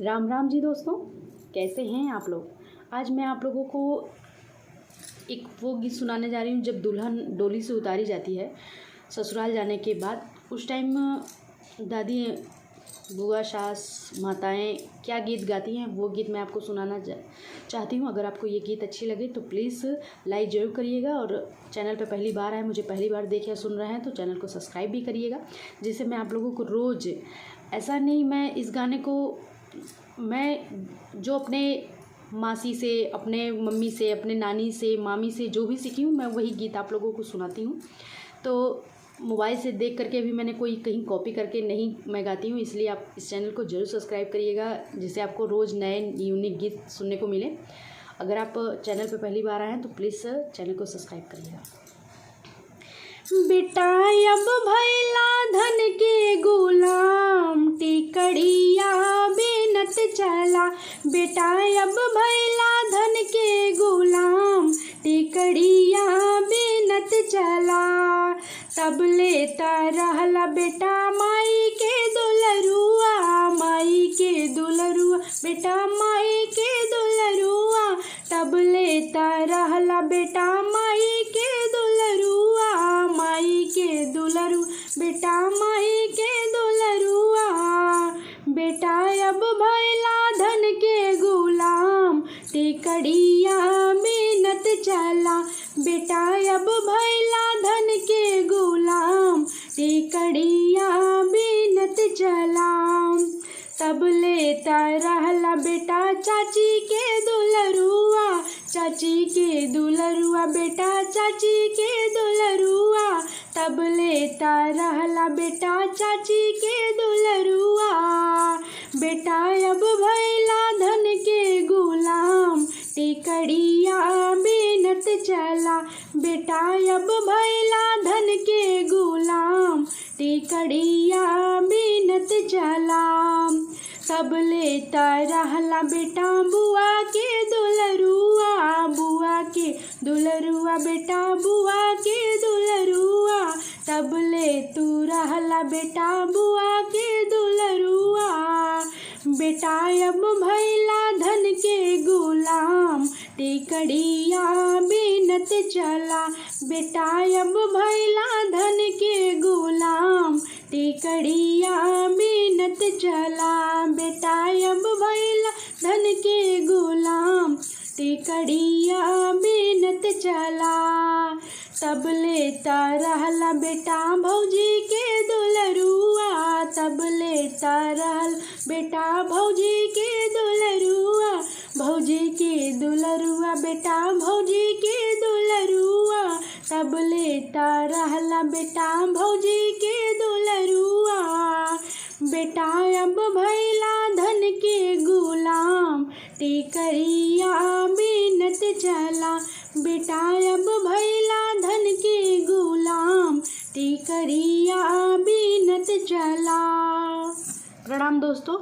राम राम जी दोस्तों, कैसे हैं आप लोग। आज मैं आप लोगों को एक वो गीत सुनाने जा रही हूँ जब दुल्हन डोली से उतारी जाती है ससुराल जाने के बाद। उस टाइम दादी, बुआ, सास, माताएं क्या गीत गाती हैं वो गीत मैं आपको सुनाना चाहती हूँ। अगर आपको ये गीत अच्छी लगे तो प्लीज़ लाइक ज़रूर करिएगा, और चैनल पे पहली बार आए, मुझे पहली बार देख या सुन रहे हैं तो चैनल को सब्सक्राइब भी करिएगा, जिससे मैं आप लोगों को रोज़, ऐसा नहीं मैं इस गाने को मैं जो अपने मासी से, अपने मम्मी से, अपने नानी से, मामी से जो भी सीखी हूँ मैं वही गीत आप लोगों को सुनाती हूँ। तो मोबाइल से देख करके भी मैंने कोई कहीं कॉपी करके नहीं मैं गाती हूँ, इसलिए आप इस चैनल को ज़रूर सब्सक्राइब करिएगा, जिससे आपको रोज़ नए यूनिक गीत सुनने को मिले। अगर आप चैनल पर पहली बार आए हैं तो प्लीज़ चैनल को सब्सक्राइब करिएगा। बेटा अब भैला धन के गुलाम, टिकड़िया बेनत चला। बेटा अब भैला धन के गुलाम, टिकड़िया बेनत चला। तब लेता रहला बेटा माई के दुलरुआ, माई के दुलरुआ, बेटा माई के दुलरुआ। तब लेता रहला बेटा माई के दुलरुआ, माई के दुलरु, बेटा माई के दुलरुआ। बेटा अब भैला धन के गुलाम, टिकड़िया बेनत चला। बेटा अब भैला धन के गुलाम, टिकड़िया बेनत चला। तब लेता रहला बेटा चाची के दुलरुआ, चाची के दुलरुआ, बेटा चाची के दुलरुआ। तब लेता रहला बेटा चाची के दुलरुआ। बेटा अब भैला धन के गुलाम, टिकड़िया बेनत चला। बेटा अब भैला धन के गुलाम, टिकड़िया बेनत चला। तब लेता रहला बेटा बुआ के दुलरुआ, बुआ के दुलरुआ, बेटा बुआ के दुलरुआ। तब ले तू रहला बेटा बुआ के दुलरुआ। बेटा अब भैला धन के गुलाम, टिकड़िया बेनत चला। बेटा अब भैला धन के गुलाम, टिकड़िया बेनत चला। बेटा अब भैला धन के गुलाम, टिकड़िया बेनत चला। तब लेता रहला बेटा भौजी के दुलरुआ, तब लेता रहल बेटा भौजी के दुलरुआ, भौजी के दुलरुआ, बेटा भौजी के दुलरुआ। तब लेता रहला बेटा भौजी के दुलरुआ। बेटा अब भैला धन के गुलाम, टिकड़िया बेनत चला। बेटा अब भैला धन के गुलाम, टिकड़िया बेनत चला। प्रणाम दोस्तों।